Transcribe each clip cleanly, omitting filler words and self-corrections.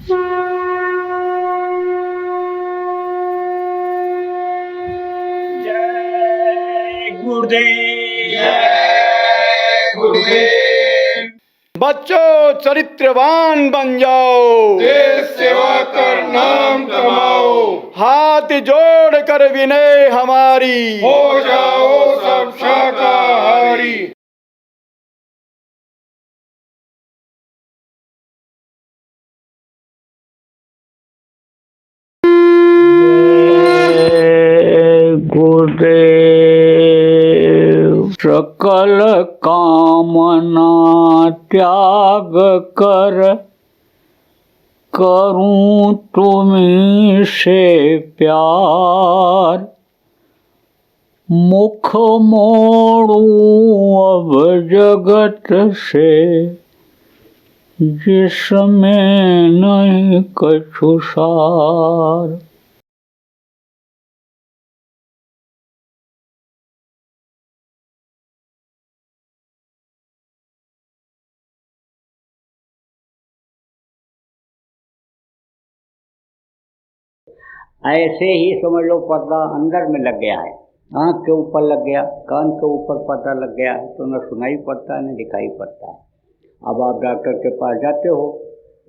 जय गुरुदेव। जय गुरुदेव। बच्चों चरित्रवान बन जाओ, देश सेवा कर नाम कमाओ, हाथ जोड़ कर विनय हमारी, हो जाओ सब शाकाहारी। गुरुदेव। सकल कामना त्याग कर, करूं तुम्हीं से प्यार। मुख मोड़ूं अब जगत से, जिसमें नहीं कछु सार। ऐसे ही समझ लो पर्दा अंदर में लग गया है, आँख के ऊपर लग गया, कान के ऊपर पर्दा लग गया है, तो न सुनाई पड़ता है न दिखाई पड़ता है। अब आप डॉक्टर के पास जाते हो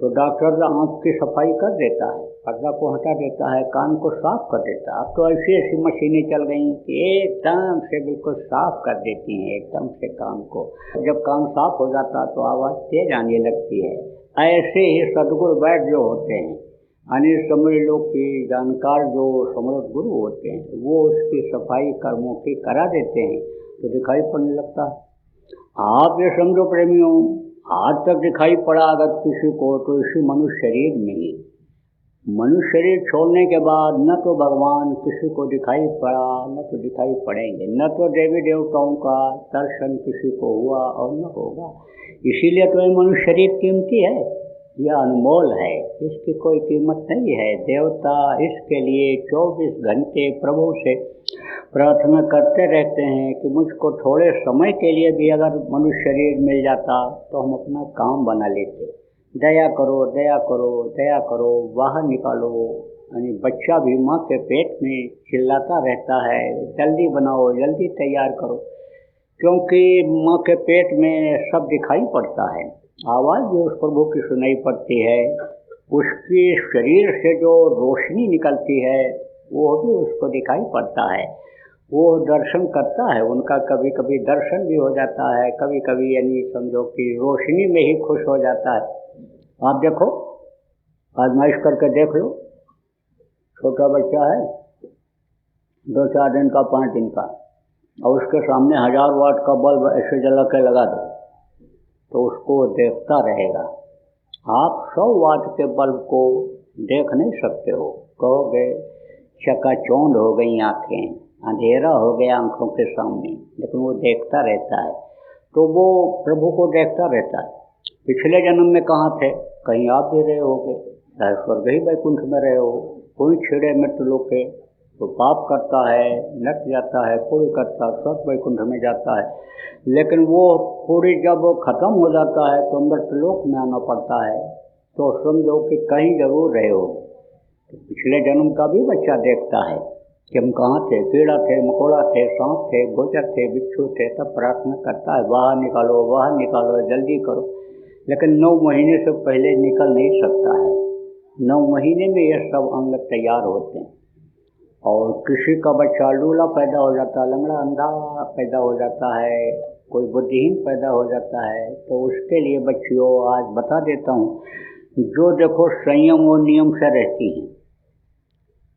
तो डॉक्टर आँख की सफाई कर देता है, पर्दा को हटा देता है, कान को साफ कर देता है। अब तो ऐसी ऐसी मशीनें चल गई कि एकदम से बिल्कुल साफ कर देती हैं एकदम से कान को। जब कान साफ हो जाता तो आवाज़ तेज आने लगती है। ऐसे ही सदगुरु वैद्य जो होते हैं, यानी समझ लो कि जानकार जो समर्थ गुरु होते हैं, वो उसकी सफाई कर्मों की करा देते हैं तो दिखाई पड़ने लगता है। आप ये समझो प्रेमियों, आज तक दिखाई पड़ा अगर किसी को तो इसी मनुष्य शरीर में ही। मनुष्य शरीर छोड़ने के बाद न तो भगवान किसी को दिखाई पड़ा न तो दिखाई पड़ेंगे, न तो देवी देवताओं का दर्शन किसी को हुआ और न होगा। इसीलिए तो ये मनुष्य शरीर कीमती है, यह अनमोल है, इसकी कोई कीमत नहीं है। देवता इसके लिए 24 घंटे प्रभु से प्रार्थना करते रहते हैं कि मुझको थोड़े समय के लिए भी अगर मनुष्य शरीर मिल जाता तो हम अपना काम बना लेते। दया करो दया करो दया करो, बाहर निकालो। यानी बच्चा भी माँ के पेट में चिल्लाता रहता है, जल्दी बनाओ जल्दी तैयार करो, क्योंकि माँ के पेट में सब दिखाई पड़ता है। आवाज़ भी उस प्रभु की सुनाई पड़ती है, उसकी शरीर से जो रोशनी निकलती है वो भी उसको दिखाई पड़ता है। वो दर्शन करता है उनका, कभी कभी दर्शन भी हो जाता है, कभी कभी यानी समझो कि रोशनी में ही खुश हो जाता है। आप देखो, आजमाइश करके देख लो, छोटा बच्चा है 2-4 दिन का 5 दिन का, और उसके सामने 1000 वाट का बल्ब ऐसे जला के लगा दो तो उसको देखता रहेगा। आप 100 वाट के बल्ब को देख नहीं सकते हो, कहोगे चकाचौंध हो गई आँखें, अंधेरा हो गया आँखों के सामने, लेकिन वो देखता रहता है। तो वो प्रभु को देखता रहता है। पिछले जन्म में कहाँ थे, कहीं आप भी रहे होगे, चाहे स्वर्ग ही वैकुंठ में रहे हो। कोई छिड़े मृत्यु लोक के तो पाप करता है, नट जाता है, पूरी करता है, स्वर्ग वैकुंठ में जाता है। लेकिन वो पूरी जब ख़त्म हो जाता है तो मृतलोक में आना पड़ता है, तो समझो कि कहीं जरूर रहे हो। तो पिछले जन्म का भी बच्चा देखता है कि हम कहाँ थे, कीड़ा थे, मकोड़ा थे, सांप थे, गोचर थे, बिच्छू थे, तब प्रार्थना करता है बाहर निकालो जल्दी करो। लेकिन 9 महीने से पहले निकल नहीं सकता है। 9 महीने में ये सब अंग तैयार होते हैं। और किसी का बच्चा लूला पैदा हो जाता है, लंगड़ा अंधा पैदा हो जाता है, कोई बुद्धिहीन पैदा हो जाता है, तो उसके लिए बच्चियों आज बता देता हूँ, जो देखो संयम और नियम से रहती हैं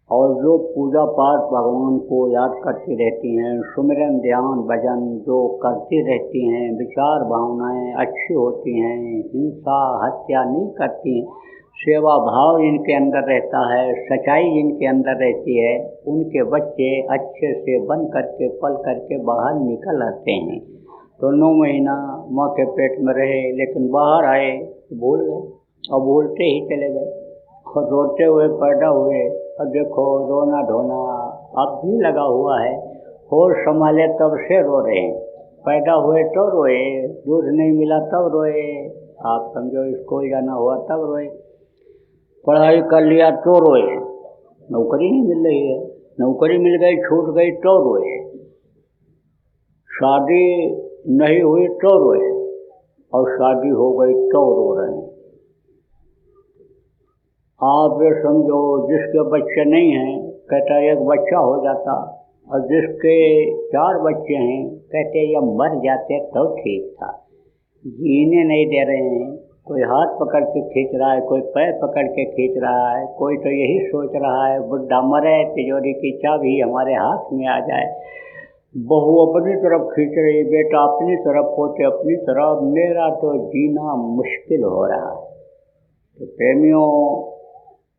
और जो पूजा पाठ भगवान को याद करती रहती हैं, सुमिरन ध्यान भजन जो करती रहती हैं, विचार भावनाएं अच्छी होती हैं, हिंसा हत्या नहीं करती हैं, सेवा भाव जिनके अंदर रहता है, सच्चाई जिनके अंदर रहती है, उनके बच्चे अच्छे से बन करके पल करके बाहर निकल आते हैं। तो 9 महीना माँ के पेट में रहे, लेकिन बाहर आए तो भूल गए और भूलते ही चले गए और रोते हुए पैदा हुए। और देखो रोना धोना अब भी लगा हुआ है, होश संभाले तब से रो रहे हैं। पैदा हुए तो रोए, दूध नहीं मिला तब रोए, आप समझो स्कूल जाना हुआ तब रोए। पढ़ाई कर लिया तो रोए, नौकरी नहीं मिल रही है, नौकरी मिल गई छूट गई तो रोए, शादी नहीं हुई तो रोए, और शादी हो गई तो रो रहे हैं। आप ये समझो, जिसके बच्चे नहीं हैं कहता एक बच्चा हो जाता, और जिसके 4 बच्चे हैं कहते ये मर जाते तो ठीक था। जीने नहीं दे रहे हैं, कोई हाथ पकड़ के खींच रहा है, कोई पैर पकड़ के खींच रहा है, कोई तो यही सोच रहा है बुढ़ा मरे तिजोरी की चाबी हमारे हाथ में आ जाए। बहू अपनी तरफ खींच रही, बेटा अपनी तरफ, पोते अपनी तरफ, मेरा तो जीना मुश्किल हो रहा है। तो प्रेमियों,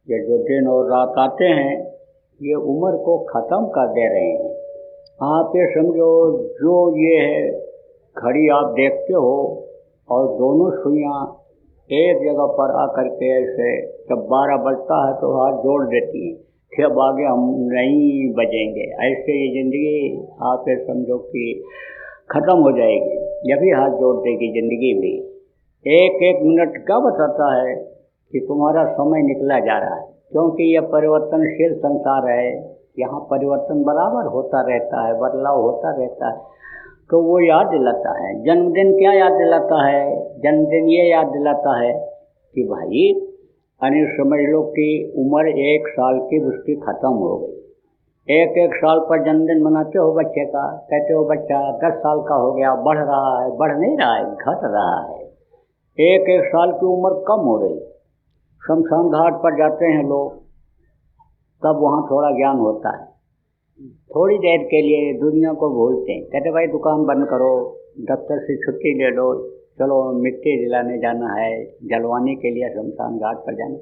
ये जो दिन और रात आते हैं ये उम्र को ख़त्म कर दे रहे हैं। आप ये समझो, जो ये है घड़ी आप देखते हो और दोनों सुइयाँ एक जगह पर आकर के ऐसे जब 12 बजता है तो हाथ जोड़ देती हैं कि अब आगे हम नहीं बजेंगे। ऐसे ये ज़िंदगी आप ये समझो कि ख़त्म हो जाएगी, यह भी हाथ जोड़ देगी ज़िंदगी भी। एक एक मिनट क्या बताता है कि तुम्हारा समय निकला जा रहा है, क्योंकि यह परिवर्तनशील संसार है, यहाँ परिवर्तन बराबर होता रहता है, बदलाव होता रहता है। तो वो याद दिलाता है, जन्मदिन क्या याद दिलाता है? जन्मदिन ये याद दिलाता है कि भाई यानी समझ लो कि उम्र 1 साल की उसकी ख़त्म हो गई। एक साल पर जन्मदिन मनाते हो बच्चे का, कहते हो बच्चा 10 साल का हो गया, बढ़ रहा है, बढ़ नहीं रहा है, घट रहा है। एक साल की उम्र कम हो रही। शमशान घाट पर जाते हैं लोग, तब वहाँ थोड़ा ज्ञान होता है, थोड़ी देर के लिए दुनिया को भूलते हैं। कहते भाई दुकान बंद करो, दफ्तर से छुट्टी ले लो, चलो मिट्टी जलाने जाना है, जलवाने के लिए शमशान घाट पर जाना।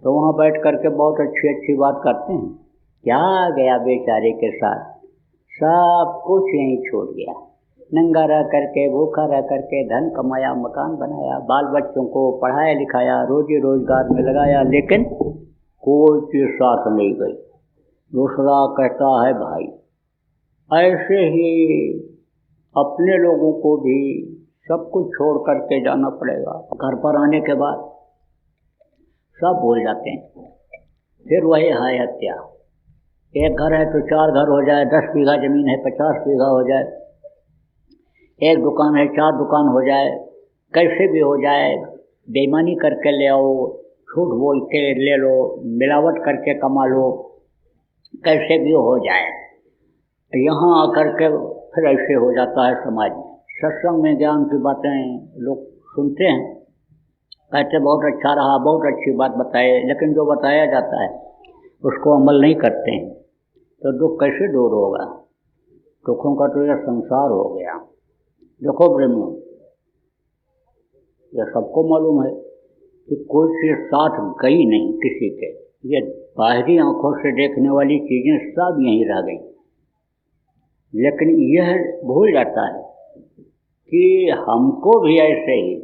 तो वहाँ बैठ करके बहुत अच्छी अच्छी बात करते हैं। क्या गया बेचारे के साथ, सब कुछ यहीं छूट गया। नंगा रह करके, भूखा रह करके धन कमाया, मकान बनाया, बाल बच्चों को पढ़ाया लिखाया, रोजी रोजगार में लगाया, लेकिन कोई चीज़ साथ नहीं गई। दूसरा कहता है भाई, ऐसे ही अपने लोगों को भी सब कुछ छोड़ करके जाना पड़ेगा। घर पर आने के बाद सब भूल जाते हैं, फिर वही है हत्या। एक घर है तो 4 घर हो जाए, 10 बीघा ज़मीन है 50 बीघा हो जाए, एक दुकान है 4 दुकान हो जाए, कैसे भी हो जाए, बेईमानी करके ले आओ, झूठ बोल के ले लो, मिलावट करके कमा लो, कैसे भी हो जाए। यहाँ आकर के फिर ऐसे हो जाता है समाज में। सत्संग में ज्ञान की बातें लोग सुनते हैं, कहते बहुत अच्छा रहा, बहुत अच्छी बात बताए, लेकिन जो बताया जाता है उसको अमल नहीं करते हैं, तो दुख कैसे दूर होगा? दुखों का तो यह संसार हो गया। देखो प्रेमियों, यह सबको मालूम है कि कोई चीज़ साथ गई नहीं किसी के, ये बाहरी आंखों से देखने वाली चीज़ें सब यहीं रह गई। लेकिन यह भूल जाता है कि हमको भी ऐसे ही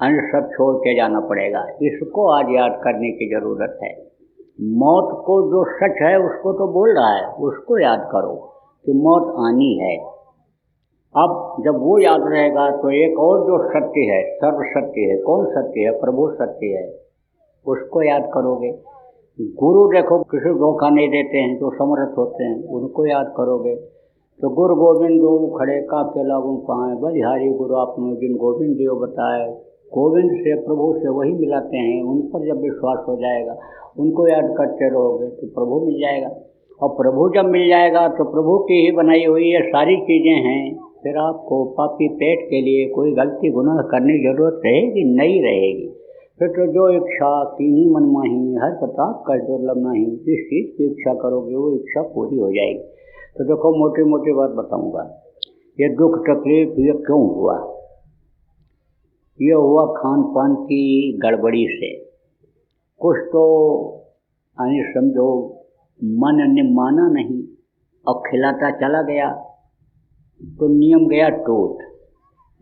अन्य सब छोड़ के जाना पड़ेगा। इसको आज याद करने की ज़रूरत है। मौत को जो सच है उसको तो बोल रहा है, उसको याद करो कि मौत आनी है। अब जब वो याद रहेगा तो एक और जो सत्य है, सर्व सत्य है, कौन सत्य है? प्रभु सत्य है, उसको याद करोगे। गुरु देखो किसी धोखा नहीं देते हैं, जो समर्थ होते हैं उनको याद करोगे। तो गुरु गोविंद दो खड़े काके लागू पाए, बलिहारी गुरु आपने जिन गोविंद देव बताए। गोविंद से प्रभु से वही मिलाते हैं, उन पर जब विश्वास हो जाएगा, उनको याद करते रहोगे तो प्रभु मिल जाएगा। और प्रभु जब मिल जाएगा तो प्रभु की ही बनाई हुई ये सारी चीज़ें हैं। फिर आपको पापी पेट के लिए कोई गलती गुनाह करने की जरूरत रहेगी नहीं रहेगी। फिर तो जो इच्छा कीनी मन माही, हर प्रताप कर दुर्लभ नहीं, जिस चीज़ की इच्छा करोगे वो इच्छा पूरी हो जाएगी। तो देखो मोटी मोटी बात बताऊंगा, ये दुख तकलीफ ये क्यों हुआ? ये हुआ खान पान की गड़बड़ी से। कुछ तो यानी समझो मन ने माना नहीं और खिलाता चला गया तो नियम गया टूट।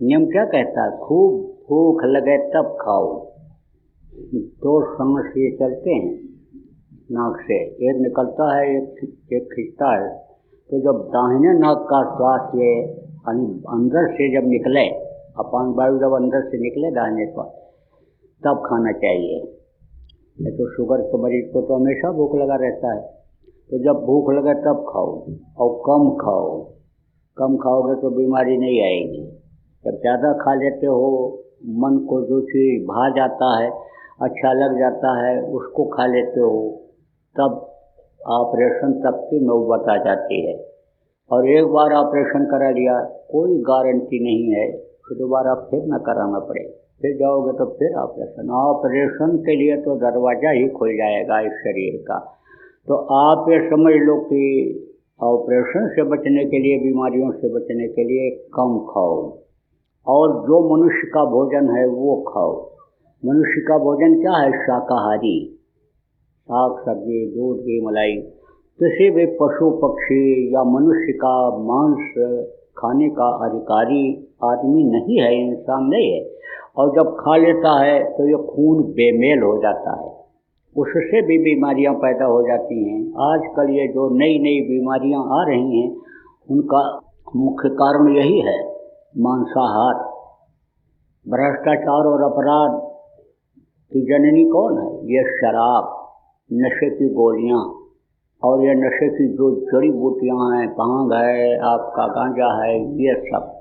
नियम क्या कहता है? खूब भूख लगे तब खाओ। 2 सांस ये चलते हैं नाक से, एक निकलता है एक खींचता है। तो जब दाहिने नाक का श्वास ये यानी अंदर से जब निकले, अपान वायु जब अंदर से निकले दाहिने श्वास, तब खाना चाहिए। नहीं तो शुगर के मरीज को तो हमेशा भूख लगा रहता है। तो जब भूख लगे तब खाओ और कम खाओ। कम खाओगे तो बीमारी नहीं आएगी। जब ज़्यादा खा लेते हो, मन को जो चीज़ भा जाता है, अच्छा लग जाता है, उसको खा लेते हो, तब ऑपरेशन तक की नौबत आ जाती है। और एक बार ऑपरेशन करा लिया, कोई गारंटी नहीं है कि दोबारा फिर न कराना पड़े। फिर जाओगे तो फिर ऑपरेशन के लिए तो दरवाज़ा ही खुल जाएगा इस शरीर का। तो आप ये समझ लो कि ऑपरेशन से बचने के लिए, बीमारियों से बचने के लिए कम खाओ और जो मनुष्य का भोजन है वो खाओ। मनुष्य का भोजन क्या है? शाकाहारी, साग सब्जी, दूध घी मलाई। किसी भी पशु पक्षी या मनुष्य का मांस खाने का अधिकारी आदमी नहीं है, इंसान नहीं है। और जब खा लेता है तो ये खून बेमेल हो जाता है, उससे भी बीमारियां पैदा हो जाती हैं। आजकल ये जो नई नई बीमारियां आ रही हैं, उनका मुख्य कारण यही है, मांसाहार। भ्रष्टाचार और अपराध की जननी कौन है? ये शराब, नशे की गोलियां और ये नशे की जो जड़ी बूटियां हैं, भांग है, आपका गांजा है, ये सब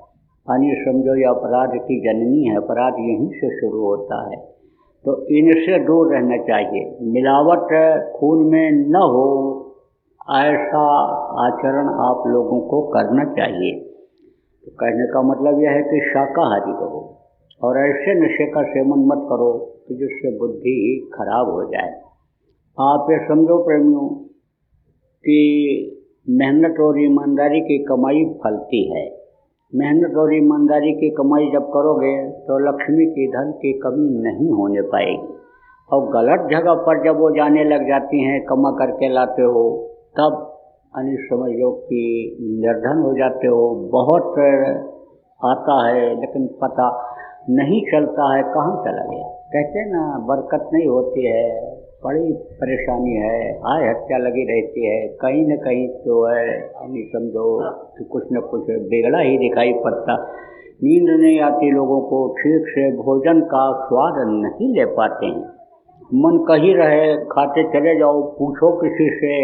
यानी समझो ये अपराध की जननी है। अपराध यहीं से शुरू होता है। तो इनसे दूर रहना चाहिए। मिलावट खून में न हो, ऐसा आचरण आप लोगों को करना चाहिए। तो कहने का मतलब यह है कि शाकाहारी रहो और ऐसे नशे का सेवन मत करो कि जिससे बुद्धि खराब हो जाए। आप ये समझो प्रेमियों कि मेहनत और ईमानदारी की कमाई फलती है। मेहनत और ईमानदारी की कमाई जब करोगे तो लक्ष्मी की, धन की कमी नहीं होने पाएगी। और गलत जगह पर जब वो जाने लग जाती हैं, कमा करके लाते हो, तब यानी समझ लो कि निर्धन हो जाते हो। बहुत आता है लेकिन पता नहीं चलता है कहाँ चला गया। कहते हैं ना, बरकत नहीं होती है, बड़ी परेशानी है, आय हत्या लगी रहती है, कहीं न कहीं तो है यानी समझो कि कुछ न कुछ बिगड़ा ही दिखाई पड़ता। नींद नहीं आती लोगों को, ठीक से भोजन का स्वाद नहीं ले पाते हैं। मन कहीं रहे, खाते चले जाओ, पूछो किसी से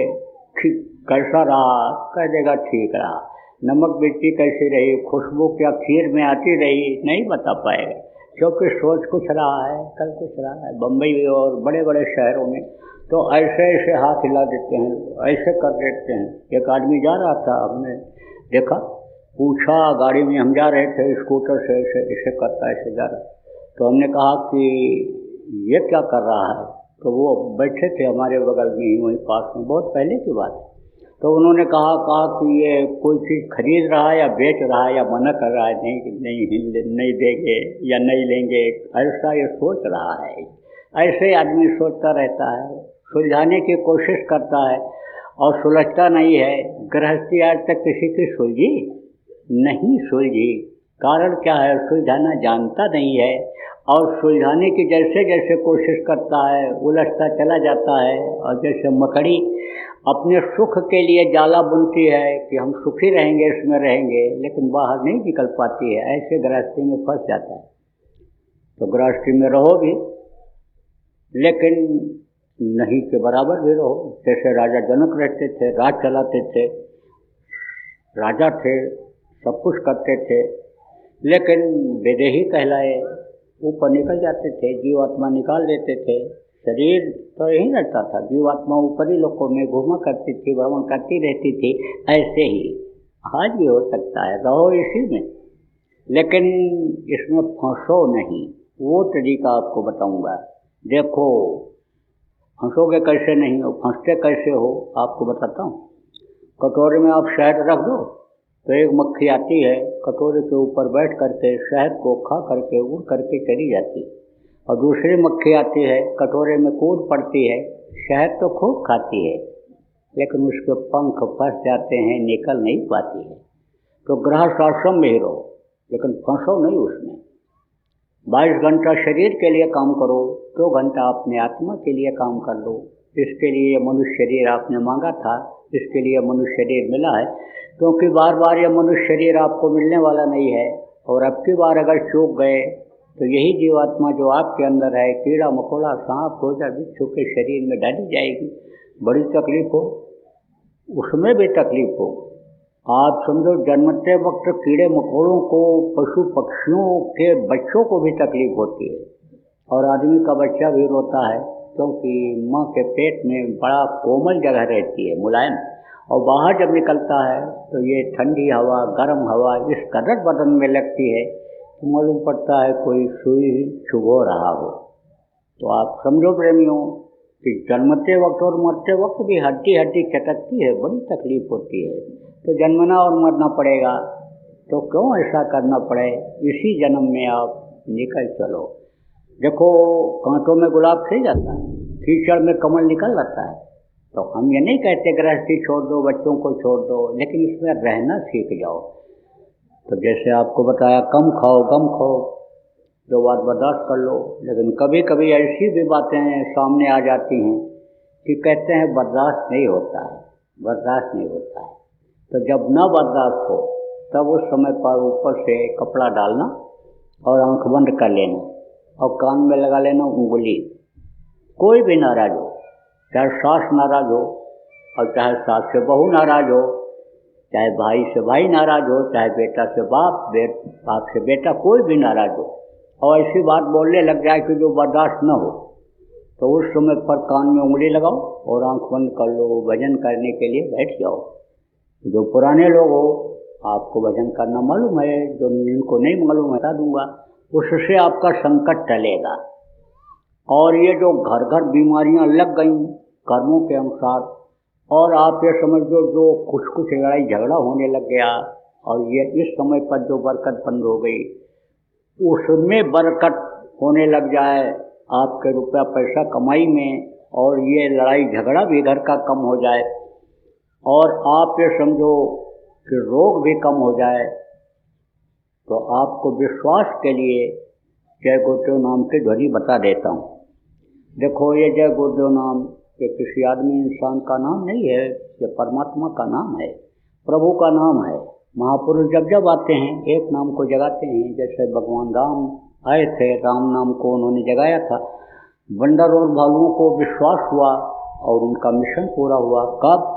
ठीक कैसा रहा, कह देगा ठीक रहा। नमक मिर्ची कैसी रही, खुशबू क्या खीर में आती रही, नहीं बता पाएगा, क्योंकि सोच कुछ रहा है, कल कुछ रहा है। बम्बई और बड़े बड़े शहरों में तो ऐसे ऐसे हाथ हिला देते हैं, ऐसे कर देते हैं। एक आदमी जा रहा था, हमने देखा, पूछा, गाड़ी में हम जा रहे थे, स्कूटर से ऐसे ऐसे करता, ऐसे जा रहा। तो हमने कहा कि ये क्या कर रहा है? तो वो बैठे थे हमारे बगल में ही, वहीं पास में, बहुत पहले की बात है। तो उन्होंने कहा कि ये कोई चीज़ खरीद रहा है या बेच रहा है या मना कर रहा है, नहीं देंगे या नहीं लेंगे, ऐसा ये सोच रहा है। ऐसे आदमी सोचता रहता है, सुलझाने की कोशिश करता है और सुलझता नहीं है। गृहस्थी आज तक किसी की सुलझी नहीं सुलझी। कारण क्या है? सुलझाना जानता नहीं है और सुलझाने की जैसे जैसे कोशिश करता है उलझता चला जाता है। और जैसे मकड़ी अपने सुख के लिए जाला बुनती है कि हम सुखी रहेंगे, इसमें रहेंगे, लेकिन बाहर नहीं निकल पाती है, ऐसे गृहस्थी में फंस जाता है। तो गृहस्थी में रहो भी, लेकिन नहीं के बराबर भी रहो। जैसे राजा जनक रहते थे, राज चलाते थे, राजा थे, सब कुछ करते थे, लेकिन विदेही कहलाए, ऊपर निकल जाते थे, जीवात्मा निकाल देते थे। शरीर तो यही रहता था, जीवात्मा ऊपरी लोकों में घूमा करती थी, भ्रमण करती रहती थी। ऐसे ही आज भी हो सकता है, रहो इसी में, लेकिन इसमें फंसो नहीं। वो तरीका आपको बताऊंगा। देखो, फंसोगे कैसे नहीं हो, फंसते कैसे हो, आपको बताता हूँ। कटोरे में आप शहद रख दो तो एक मक्खी आती है, कटोरे के ऊपर बैठ करके शहद को खा करके उड़ करके चली जाती है। और दूसरी मक्खी आती है, कटोरे में कूद पड़ती है, शहद तो खूब खाती है, लेकिन उसके पंख फंस जाते हैं, निकल नहीं पाती है। तो गृहस्थ आश्रम में ही रहो, लेकिन फंसो नहीं उसमें। 22 घंटा शरीर के लिए काम करो, 2 घंटा अपने आत्मा के लिए काम कर लो। इसके लिए मनुष्य शरीर आपने मांगा था, इसके लिए मनुष्य शरीर मिला है, क्योंकि बार बार ये मनुष्य शरीर आपको मिलने वाला नहीं है। और अब की बार अगर चूक गए तो यही जीवात्मा जो आपके अंदर है, कीड़ा मकोड़ा सांप गोजर बिच्छू के शरीर में डाली जाएगी। बड़ी तकलीफ हो, उसमें भी तकलीफ हो। आप समझो जन्मते वक्त कीड़े मकोड़ों को, पशु पक्षियों के बच्चों को भी तकलीफ होती है, और आदमी का बच्चा भी रोता है, क्योंकि माँ के पेट में बड़ा कोमल जगह रहती है, मुलायम, और बाहर जब निकलता है तो ये ठंडी हवा, गर्म हवा इस कदर बदन में लगती है तो मालूम पड़ता है कोई सुई चुभो रहा हो। तो आप समझो प्रेमियों कि जन्मते वक्त और मरते वक्त भी हड्डी हड्डी चटकती है, बड़ी तकलीफ होती है। तो जन्मना और मरना पड़ेगा, तो क्यों ऐसा करना पड़े, इसी जन्म में आप निकल चलो। देखो कांटों में गुलाब खिल जाता है, कीचड़ में कमल निकल आता है। तो हम ये नहीं कहते गृहस्थी छोड़ दो, बच्चों को छोड़ दो, लेकिन इसमें रहना सीख जाओ। तो जैसे आपको बताया, कम खाओ गम खाओ, जो बात बर्दाश्त कर लो। लेकिन कभी कभी ऐसी भी बातें सामने आ जाती हैं कि कहते हैं बर्दाश्त नहीं होता है, बर्दाश्त नहीं होता है। तो जब न बर्दाश्त हो तब उस समय पर ऊपर से कपड़ा डालना और आंख बंद कर लेना और कान में लगा लेना उंगली। कोई भी नाराज हो, चाहे सास नाराज हो और चाहे सास से बहू नाराज हो, चाहे भाई से भाई नाराज हो, चाहे बेटा से बाप, बाप से बेटा, कोई भी नाराज हो और ऐसी बात बोलने लग जाए कि जो बर्दाश्त न हो, तो उस समय पर कान में उंगली लगाओ और आंख बंद कर लो, भजन करने के लिए बैठ जाओ। जो पुराने लोग हो, आपको भजन करना मालूम है, जो जिनको नहीं मालूम बता दूंगा, उससे आपका संकट टलेगा। और ये जो घर घर बीमारियां लग गई कर्मों के अनुसार, और आप ये समझ लो जो कुछ लड़ाई झगड़ा होने लग गया, और ये इस समय पर जो बरकत बंद हो गई, उसमें बरकत होने लग जाए आपके रुपया पैसा कमाई में, और ये लड़ाई झगड़ा भी घर का कम हो जाए, और आप ये समझो कि रोग भी कम हो जाए, तो आपको विश्वास के लिए जय गुरुदेव नाम की ध्वनि बता देता हूँ। देखो ये जय गुरुदेव नाम ये किसी आदमी इंसान का नाम नहीं है, ये परमात्मा का नाम है, प्रभु का नाम है। महापुरुष जब जब आते हैं एक नाम को जगाते हैं। जैसे भगवान राम आए थे, राम नाम को उन्होंने जगाया था। बंदर और भालुओं को विश्वास हुआ और उनका मिशन पूरा हुआ। कब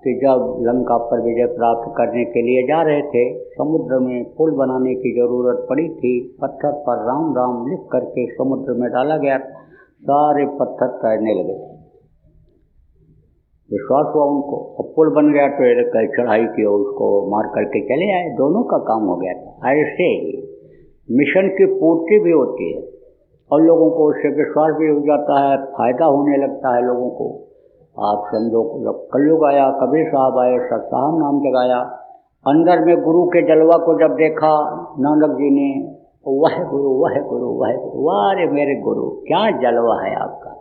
कि जब लंका पर विजय प्राप्त करने के लिए जा रहे थे, समुद्र में पुल बनाने की ज़रूरत पड़ी थी। पत्थर पर राम राम लिख करके समुद्र में डाला गया, सारे पत्थर तैरने लगे। विश्वास हुआ उनको, अब पुल बन गया तो एक चढ़ाई की उसको मार करके चले आए, दोनों का काम हो गया था। ऐसे ही मिशन की पूर्ति भी होती है और लोगों को उससे विश्वास भी हो जाता है, फायदा होने लगता है लोगों को। आप समझो जब कलयुग आया, कबीर साहब आए, सतसाहब नाम जगाया, अंदर में गुरु के जलवा को जब देखा नानक जी ने, वह गुरु वह गुरु वह गुरु, वारे मेरे गुरु क्या जलवा है आपका।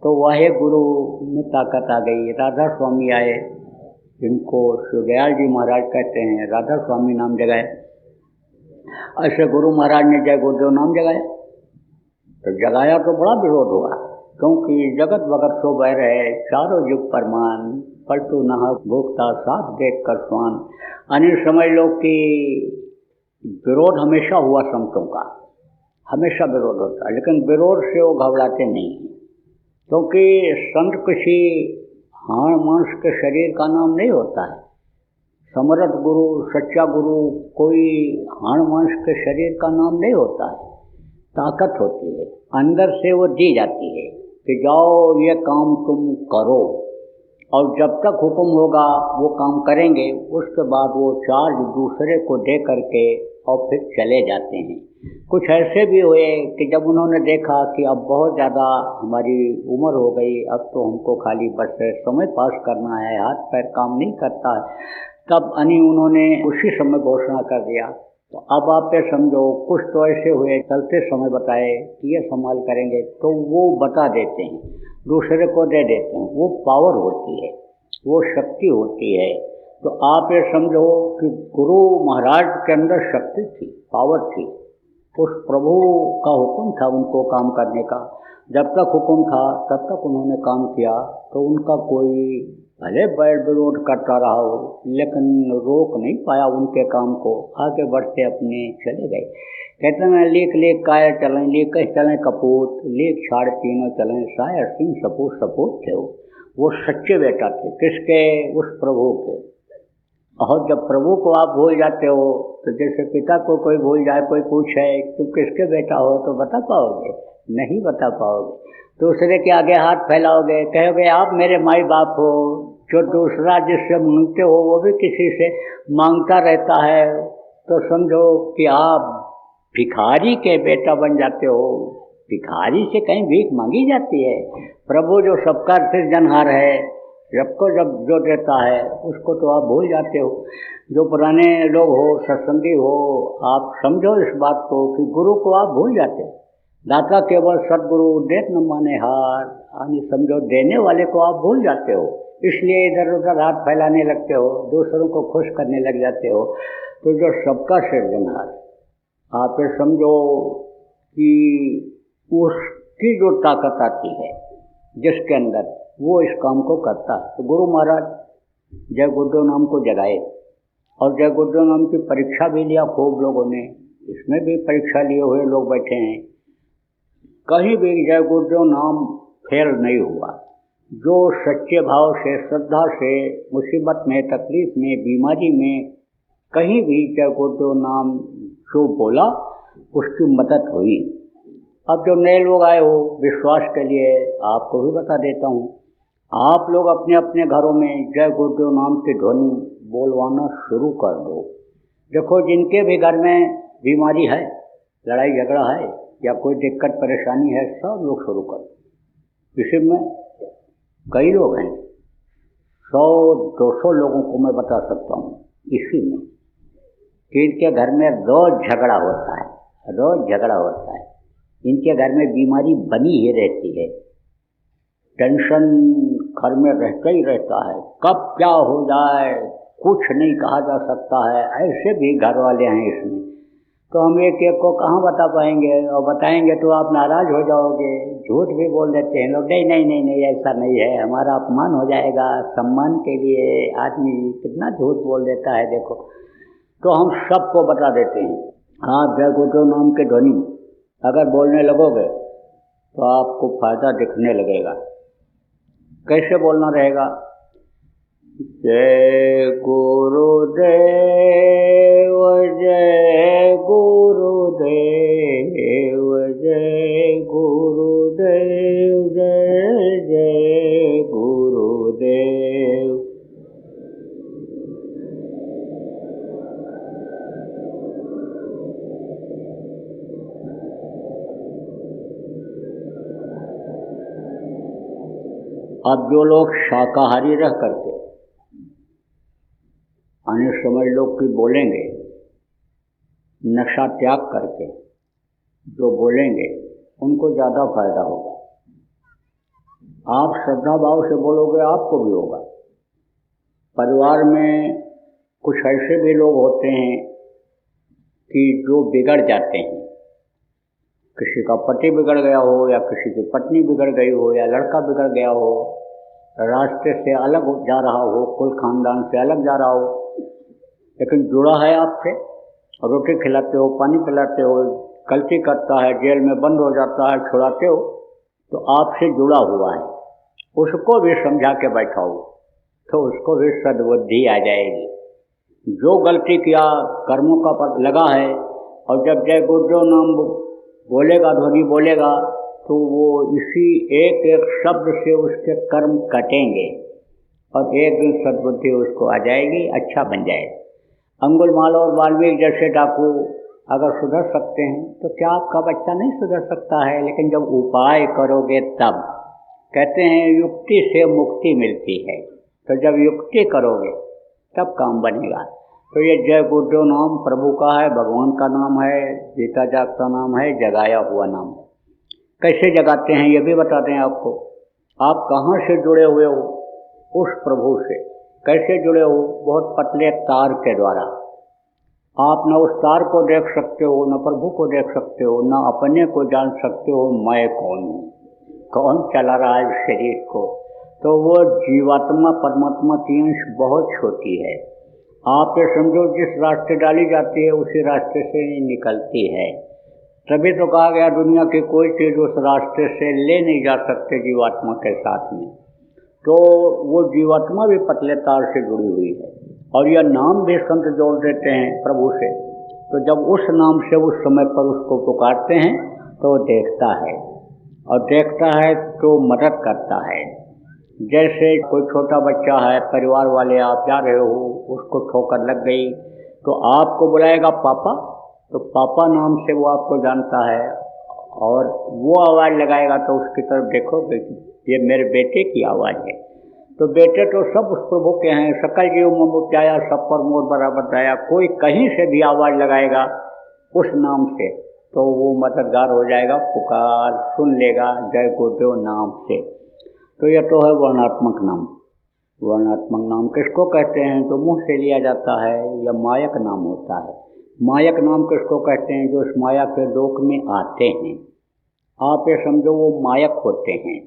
तो वह गुरु में ताकत आ गई। राधा स्वामी आए, जिनको शिवदयाल जी महाराज कहते हैं, राधा स्वामी नाम जगाए। ऐसे गुरु महाराज ने जय गुरुदेव नाम जगाया। तो जगाया तो बड़ा विरोध हुआ, क्योंकि जगत भगत सो बह रहे, चारों युग परमान, पलटू नहा भोगता साथ देख कर स्वान। अन्य समझ लो कि विरोध हमेशा हुआ संतों का, हमेशा विरोध होता है, लेकिन विरोध से वो घबराते नहीं, क्योंकि संत किसी हाड़ मांस के शरीर का नाम नहीं होता है। समर्थ गुरु, सच्चा गुरु कोई हाड़ मांस के शरीर का नाम नहीं होता है। ताकत होती है, अंदर से वो दी जाती है कि जाओ ये काम तुम करो, और जब तक हुक्म होगा वो काम करेंगे। उसके बाद वो चार्ज दूसरे को दे करके और फिर चले जाते हैं। कुछ ऐसे भी हुए कि जब उन्होंने देखा कि अब बहुत ज़्यादा हमारी उम्र हो गई, अब तो हमको खाली बस समय पास करना है, हाथ पैर काम नहीं करता है, तब उन्होंने उसी समय घोषणा कर दिया। तो अब आप ये समझो, कुछ तो ऐसे हुए चलते समय बताए कि ये संभाल करेंगे, तो वो बता देते हैं, दूसरे को दे देते हैं। वो पावर होती है, वो शक्ति होती है। तो आप ये समझो कि गुरु महाराज के अंदर शक्ति थी, पावर थी, उस प्रभु का हुक्म था उनको काम करने का। जब तक हुक्म था तब तक उन्होंने काम किया, तो उनका कोई भले बैल विरोध करता रहा हो लेकिन रोक नहीं पाया उनके काम को, आगे बढ़ते अपने चले गए। कहते हैं लेक लेक कायर चलें, लेक चलें कपूत, लेक छाड़ तीनों चलें, शायर सिंह सपूत सपूत थे। वो सच्चे बेटा थे किसके? उस प्रभु के। और जब प्रभु को आप भूल जाते हो तो जैसे पिता को कोई भूल जाए, कोई पूछे तुम किसके बेटा हो तो बता पाओगे? नहीं बता पाओगे। दूसरे के आगे हाथ फैलाओगे, कहोगे आप मेरे माई बाप हो। जो दूसरा जिससे मांगते हो वो भी किसी से मांगता रहता है, तो समझो कि आप भिखारी के बेटा बन जाते हो। भिखारी से कहीं भीख मांगी जाती है? प्रभु जो सबका सृजनहार है, सबको जब जो देता है उसको तो आप भूल जाते हो। जो पुराने लोग हो, सत्संगी हो, आप समझो इस बात को कि गुरु को आप भूल जाते हो। दाता केवल सदगुरु देत न माने हार, यानी समझो देने वाले को आप भूल जाते हो, इसलिए इधर उधर हाथ फैलाने लगते हो, दूसरों को खुश करने लग जाते हो। तो जो सबका सृजनहार, आप ये समझो कि उसकी जो ताकत आती है जिसके अंदर, वो इस काम को करता है। तो गुरु महाराज जय गुरुदेव नाम को जगाए, और जय गुरुदेव नाम की परीक्षा भी लिया खूब लोगों ने, इसमें भी परीक्षा लिए हुए लोग बैठे हैं। कहीं भी जय गुरुदेव नाम फेल नहीं हुआ। जो सच्चे भाव से, श्रद्धा से, मुसीबत में, तकलीफ में, बीमारी में कहीं भी जय गुरुदेव नाम जो बोला उसकी मदद हुई। अब जो नए लोग आए हो विश्वास के लिए, आपको भी बता देता हूँ, आप लोग अपने अपने घरों में जय गुरुदेव नाम की ध्वनि बोलवाना शुरू कर दो। देखो जिनके भी घर में बीमारी है, लड़ाई झगड़ा है या कोई दिक्कत परेशानी है, सब लोग शुरू कर दो। इसी में कई लोग हैं, 100-200 लोगों को मैं बता सकता हूँ इसी में कि इनके घर में रोज झगड़ा होता है, रोज झगड़ा होता है। इनके घर में बीमारी बनी ही रहती है, टेंशन घर में रहता ही रहता है, कब क्या हो जाए कुछ नहीं कहा जा सकता है। ऐसे भी घर वाले हैं इसमें, तो हम एक एक को कहाँ बता पाएंगे, और बताएंगे तो आप नाराज़ हो जाओगे। झूठ भी बोल देते हैं लोग, नहीं नहीं नहीं नहीं ऐसा नहीं है, हमारा अपमान हो जाएगा। सम्मान के लिए आदमी कितना झूठ बोल देता है देखो। तो हम सबको बता देते हैं, हाँ जय गुरुदेव नाम के ध्वनि अगर बोलने लगोगे तो आपको फायदा दिखने लगेगा। कैसे बोलना रहेगा? जय गुरुदेव जय गुरुदेव जय गुरुदेव जय जय गुरुदेव। अब जो लोग शाकाहारी रह करके आने समझ लोग की बोलेंगे, नशा त्याग करके जो बोलेंगे उनको ज़्यादा फायदा होगा। आप श्रद्धा भाव से बोलोगे आपको भी होगा। परिवार में कुछ ऐसे भी लोग होते हैं कि जो बिगड़ जाते हैं, किसी का पति बिगड़ गया हो या किसी की पत्नी बिगड़ गई हो या लड़का बिगड़ गया हो, रास्ते से अलग जा रहा हो, कुल खानदान से अलग जा रहा हो, लेकिन जुड़ा है आपसे, रोटी खिलाते हो, पानी पिलाते हो, गलती करता है, जेल में बंद हो जाता है, छुड़ाते हो, तो आपसे जुड़ा हुआ है, उसको भी समझा के बैठाओ तो उसको भी सद्बुद्धि आ जाएगी। जो गलती किया कर्मों का पता लगा है, और जब जय गुरुदेव नाम बोलेगा, ध्वनि बोलेगा, तो वो इसी एक एक शब्द से उसके कर्म कटेंगे और एक दिन सद्बुद्धि उसको आ जाएगी, अच्छा बन जाएगा। अंगुलमाल और वाल्मीकि जैसे डाकू अगर सुधर सकते हैं तो क्या आपका बच्चा नहीं सुधर सकता है? लेकिन जब उपाय करोगे तब, कहते हैं युक्ति से मुक्ति मिलती है, तो जब युक्ति करोगे तब काम बनेगा। तो ये जय गुरुदेव नाम प्रभु का है, भगवान का नाम है, जीता जागता नाम है, जगाया हुआ नाम है। कैसे जगाते हैं ये भी बता दें आपको। आप कहाँ से जुड़े हुए हो उस प्रभु से? कैसे जुड़े हो? बहुत पतले तार के द्वारा। आप न उस तार को देख सकते हो, न प्रभु को देख सकते हो, न अपने को जान सकते हो मैं कौन हूँ। कौन चला रहा है इस शरीर को, तो वो जीवात्मा परमात्मा की अंश बहुत छोटी है। आप ये समझो जिस रास्ते डाली जाती है उसी रास्ते से निकलती है। तभी तो कहा गया दुनिया की कोई चीज़ उस रास्ते से ले नहीं जा सकते जीवात्मा के साथ में। तो वो जीवात्मा भी पतले तार से जुड़ी हुई है। और यह नाम भी संत जोड़ देते हैं प्रभु से। तो जब उस नाम से उस समय पर उसको पुकारते हैं तो देखता है, और देखता है तो मदद करता है। जैसे कोई छोटा बच्चा है, परिवार वाले आप जा रहे हो, उसको ठोकर लग गई तो आपको बुलाएगा पापा, तो पापा नाम से वो आपको जानता है, और वो आवाज़ लगाएगा तो उसकी तरफ देखोगे ये मेरे बेटे की आवाज़ है। तो बेटे तो सब उस प्रभु के हैं, सकल जीव मम उपजाया सब पर मोर बराबर दाया। कोई कहीं से भी आवाज़ लगाएगा उस नाम से तो वो मददगार हो जाएगा, पुकार सुन लेगा जय गुरुदेव नाम से। तो यह तो है वर्णात्मक नाम। वर्णात्मक नाम किसको कहते हैं? तो मुँह से लिया जाता है, या मायक नाम होता है। मायक नाम किसको कहते हैं? जो इस माया के लोक में आते हैं। आप ये समझो वो मायक होते हैं।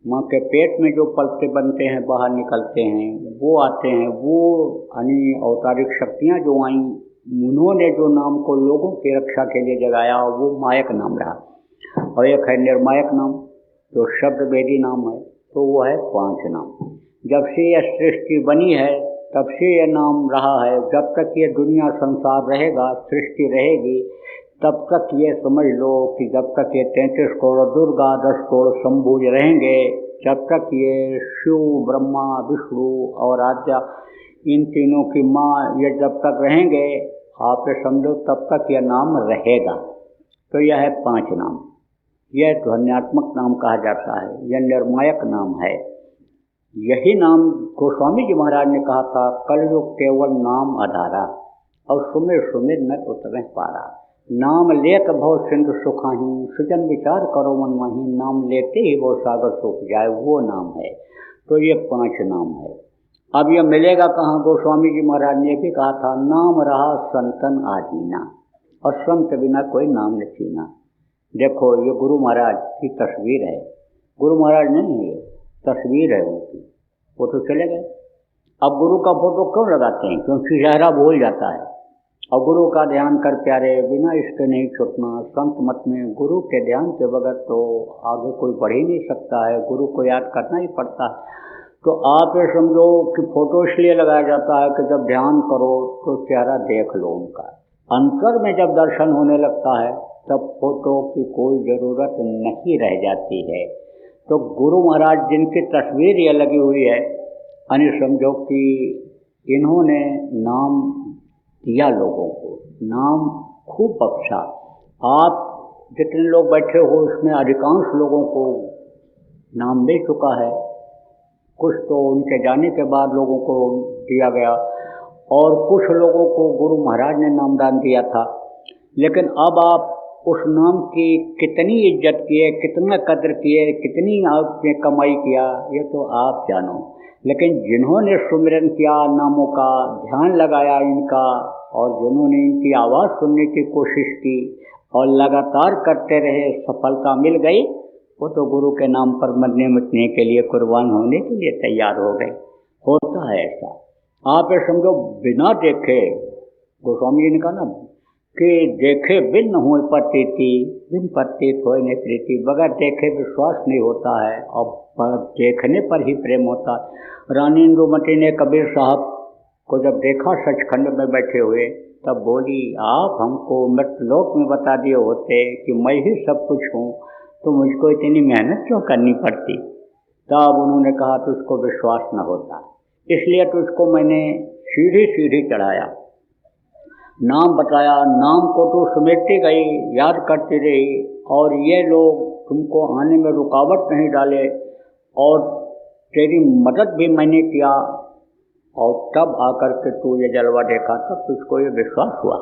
माँ के पेट में जो पलते बनते हैं, बाहर निकलते हैं, वो आते हैं। वो यानी अवतारिक शक्तियाँ जो आईं, उन्होंने जो नाम को लोगों की रक्षा के लिए जगाया, वो मायक नाम रहा। और एक है निर्मायक नाम, जो शब्द वेदी नाम है, तो वो है 5 नाम। जब से यह सृष्टि बनी है तब से यह नाम रहा है। जब तक ये दुनिया संसार रहेगा, सृष्टि रहेगी, तब तक ये समझ लो कि जब तक ये 33 करोड़ दुर्गा, 10 करोड़ शंभुज रहेंगे, जब तक ये शिव, ब्रह्मा, विष्णु और आद्या, इन तीनों की माँ, ये जब तक रहेंगे, आप ये समझो तब तक यह नाम रहेगा। तो यह है 5 नाम। यह ध्वन्यात्मक नाम कहा जाता है, यह निर्मायक नाम है। यही नाम गोस्वामी जी महाराज ने कहा था, कलयुग केवल नाम आधारा, और सुमिर सुमिर न उतरे पारा। नाम लेत भव सिंधु सुखाही, सुजन विचार करो मन माही, नाम लेते ही वो सागर सूख जाए, वो नाम है। तो ये 5 नाम है। अब यह मिलेगा कहाँ? गोस्वामी जी महाराज ने भी कहा था, नाम रहा संतन आदीना, और संत बिना कोई नाम न छीना। देखो ये गुरु महाराज की तस्वीर है। गुरु महाराज नहीं है, तस्वीर है उनकी। वो तो चले गए। अब गुरु का फोटो क्यों लगाते हैं? क्योंकि चेहरा भूल जाता है। और गुरु का ध्यान कर प्यारे, बिना इसके नहीं छूटना। संत मत में गुरु के ध्यान के बगैर तो आगे कोई बढ़ ही नहीं सकता है, गुरु को याद करना ही पड़ता है। तो आप ये समझो कि फोटो इसलिए लगाया जाता है कि जब ध्यान करो तो चेहरा देख लो उनका। अंतर में जब दर्शन होने लगता है तब फोटो की कोई ज़रूरत नहीं रह जाती है। तो गुरु महाराज जिनकी तस्वीर ये लगी हुई है, यानी समझो कि इन्होंने नाम दिया लोगों को, नाम खूब बख्शा। आप जितने लोग बैठे हो उसमें अधिकांश लोगों को नाम मिल चुका है। कुछ तो उनके जाने के बाद लोगों को दिया गया, और कुछ लोगों को गुरु महाराज ने नामदान दिया था। लेकिन अब आप उस नाम की कितनी इज्जत किए, कितना कदर किए, कितनी आपने कमाई किया, ये तो आप जानो। लेकिन जिन्होंने सुमिरन किया नामों का, ध्यान लगाया इनका, और जिन्होंने इनकी आवाज़ सुनने की कोशिश की और लगातार करते रहे, सफलता मिल गई, वो तो गुरु के नाम पर मरने मिटने के लिए, कुर्बान होने के लिए तैयार हो गए। होता है ऐसा। आप ये समझो बिना देखे, गोस्वामी जी ने कहा ना कि देखे बिन न होए प्रतीति, बिन प्रतीत होए न प्रीति। बगैर देखे विश्वास नहीं होता है, और देखने पर ही प्रेम होता है। रानी इंदुमती ने कबीर साहब को जब देखा सचखंड में बैठे हुए, तब बोली, आप हमको मृतलोक में बता दिए होते कि मैं ही सब कुछ हूँ, तो मुझको इतनी मेहनत क्यों करनी पड़ती। तब उन्होंने कहा तुझको विश्वास न होता, इसलिए तुझको मैंने सीढ़ी सीढ़ी चढ़ाया, नाम बताया। नाम को तो समेटती गई, याद करती रही, और ये लोग तुमको आने में रुकावट नहीं डाले, और तेरी मदद भी मैंने किया। और तब आकर के तू ये जलवा देखा, तब तुझको ये विश्वास हुआ।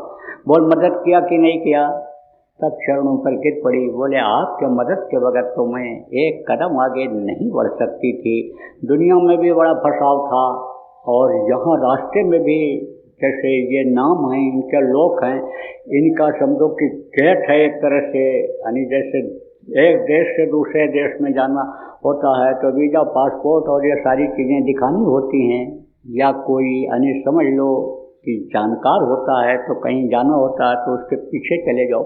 बोल मदद किया कि नहीं किया? तब चरणों पर गिर पड़ी, बोले आपके मदद के बगैर तो मैं एक कदम आगे नहीं बढ़ सकती थी। दुनिया में भी बड़ा फंसाव था, और यहाँ रास्ते में भी जैसे ये नाम हैं, इनके लोक हैं, इनका समझो कि गेट है एक तरह से, यानी जैसे एक देश से दूसरे देश में जाना होता है तो वीज़ा, पासपोर्ट और ये सारी चीज़ें दिखानी होती हैं, या कोई यानी समझ लो कि जानकार होता है तो कहीं जाना होता है तो उसके पीछे चले जाओ।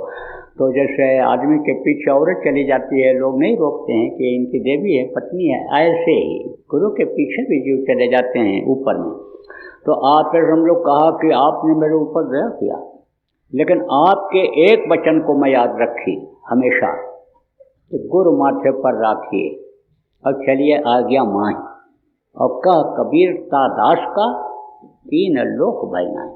तो जैसे आदमी के पीछे औरत चली जाती है, लोग नहीं रोकते हैं कि इनकी देवी है, पत्नी है, ऐसे ही गुरु के पीछे भी जीव चले जाते हैं ऊपर में। तो आप फिर हम लोग कहा कि आपने मेरे ऊपर दया किया, लेकिन आपके एक वचन को मैं याद रखी हमेशा कि गुरु माथे पर राखिए। अब चलिए आज्ञा माँ और कह कबीर दास का 3 लोक भयनाएं।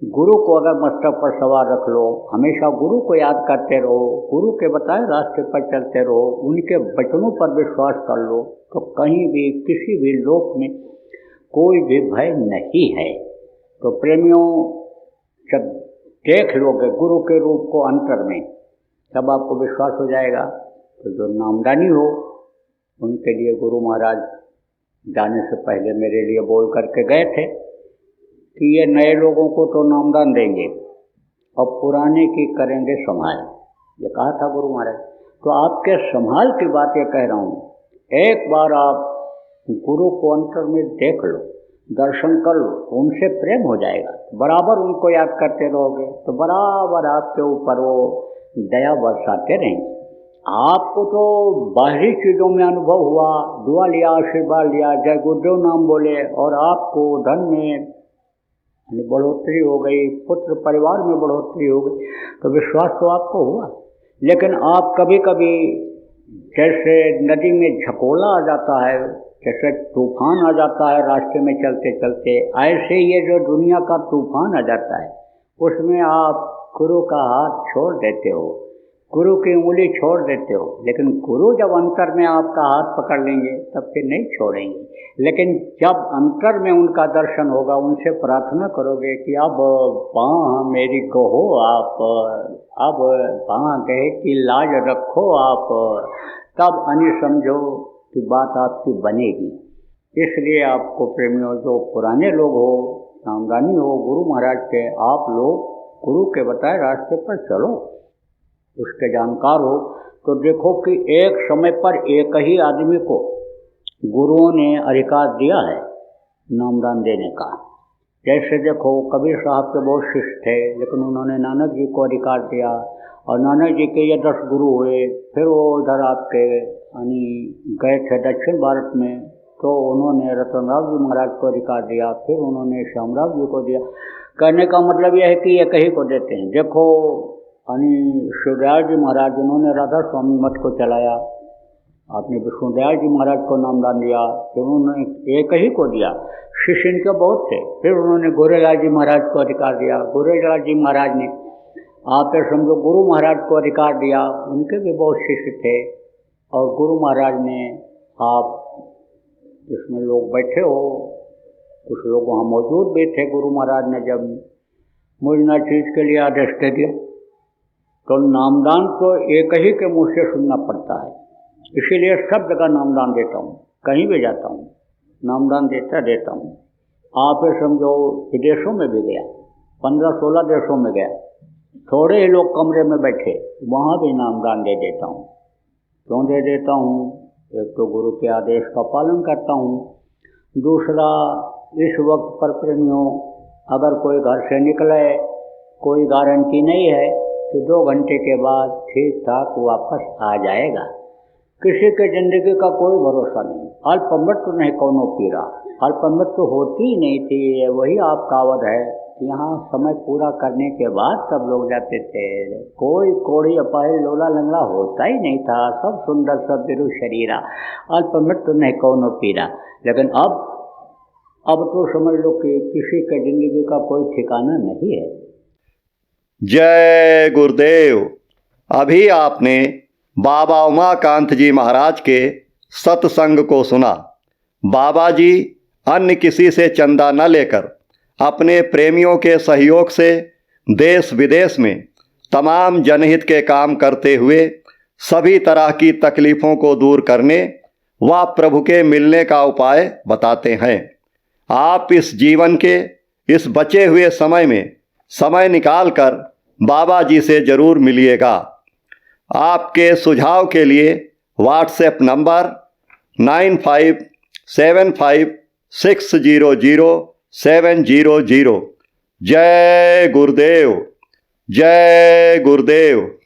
गुरु को अगर मस्तक पर सवार रख लो, हमेशा गुरु को याद करते रहो, गुरु के बताए रास्ते पर चलते रहो, उनके वचनों पर विश्वास कर लो, तो कहीं भी किसी भी लोक में कोई भी भय नहीं है। तो प्रेमियों, जब देख लोगे गुरु के रूप को अंतर में, तब आपको विश्वास हो जाएगा। तो जो नामदानी हो, उनके लिए गुरु महाराज जाने से पहले मेरे लिए बोल करके गए थे कि ये नए लोगों को तो नामदान देंगे और पुराने की करेंगे संभाल, ये कहा था गुरु महाराज। तो आपके संभाल की बात ये कह रहा हूँ, एक बार आप गुरु को अंतर में देख लो, दर्शन कर लो, उनसे प्रेम हो जाएगा। बराबर उनको याद करते रहोगे तो बराबर आपके ऊपर वो दया बरसाते रहेंगे। आपको तो बाहरी चीज़ों में अनुभव हुआ, दुआ लिया, आशीर्वाद लिया, जय गुरुदेव नाम बोले और आपको धन में बढ़ोतरी हो गई, पुत्र परिवार में बढ़ोतरी हो गई, तो विश्वास तो आपको हुआ। लेकिन आप कभी कभी जैसे नदी में झकोला आ जाता है, जैसे तूफान आ जाता है रास्ते में चलते चलते, ऐसे ये जो दुनिया का तूफान आ जाता है, उसमें आप गुरु का हाथ छोड़ देते हो, गुरु की उंगली छोड़ देते हो। लेकिन गुरु जब अंतर में आपका हाथ पकड़ लेंगे तब फिर नहीं छोड़ेंगे। लेकिन जब अंतर में उनका दर्शन होगा, उनसे प्रार्थना करोगे कि अब बाँह मेरी कहो आप, अब बाँह गए की लाज रखो आप, तब अनि समझो कि बात आपकी बनेगी। इसलिए आपको प्रेमियों, जो पुराने लोग हो, नामदानी हो गुरु महाराज के, आप लोग गुरु के बताए रास्ते पर चलो, उसके जानकार हो। तो देखो कि एक समय पर एक ही आदमी को गुरुओं ने अधिकार दिया है नामदान देने का। जैसे देखो कबीर साहब के बहुत शिष्य थे, लेकिन उन्होंने नानक जी को अधिकार दिया और नानक जी के ये 10 गुरु हुए। फिर वो उधर आपके यानी गए थे दक्षिण भारत में, तो उन्होंने रतनराव जी महाराज को अधिकार दिया, फिर उन्होंने श्यामराव जी को दिया। कहने का मतलब यह है कि एक ही को देते हैं। देखो यानी शिवदयाल जी महाराज, उन्होंने राधा स्वामी मठ को चलाया, आपने विष्णुदयाल जी महाराज को नामदान दिया, फिर उन्होंने एक ही को दिया। शिष्य इनके बहुत थे, फिर उन्होंने गोरेलाल जी महाराज को अधिकार दिया। गोरेलाल जी महाराज ने आप समझो गुरु महाराज को अधिकार दिया, उनके भी बहुत शिष्य थे। और गुरु महाराज ने, आप इसमें लोग बैठे हो, कुछ लोग वहाँ मौजूद भी थे, गुरु महाराज ने जब मुझ ना चीज़ के लिए आदेश दे दिया, तो नामदान तो एक ही के मुँह से सुनना पड़ता है। इसीलिए सब जगह नामदान देता हूँ, कहीं भी जाता हूँ नामदान देता हूँ। आप ये समझो विदेशों में भी गया, 15-16 देशों में गया, थोड़े ही लोग कमरे में बैठे, वहाँ भी नामदान दे देता हूँ। क्यों दे देता हूँ? एक तो गुरु के आदेश का पालन करता हूँ, दूसरा इस वक्त पर प्रेमियों, अगर कोई घर से निकले, कोई गारंटी नहीं है कि 2 घंटे के बाद ठीक ठाक वापस आ जाएगा। किसी के ज़िंदगी का कोई भरोसा नहीं। अल्पमृत्यु नहीं कौनो पीरा, अल्पमृत्यु होती ही नहीं थी। वही आपका अवध है, यहाँ समय पूरा करने के बाद सब लोग जाते थे। कोई कोड़ी अपाहिज लोला लंगड़ा होता ही नहीं था, सब सुंदर सब बिरु शरीरा, अल्पमृत्यु नहीं कौनो पीरा। लेकिन अब तो समझ लो कि किसी के ज़िंदगी का कोई ठिकाना नहीं है। जय गुरुदेव। अभी आपने बाबा उमाकांत जी महाराज के सत्संग को सुना। बाबा जी अन्य किसी से चंदा न लेकर अपने प्रेमियों के सहयोग से देश विदेश में तमाम जनहित के काम करते हुए सभी तरह की तकलीफ़ों को दूर करने व प्रभु के मिलने का उपाय बताते हैं। आप इस जीवन के इस बचे हुए समय में समय निकालकर बाबा जी से जरूर मिलिएगा। आपके सुझाव के लिए व्हाट्सएप नंबर 9575600700। जय गुरुदेव, जय गुरुदेव।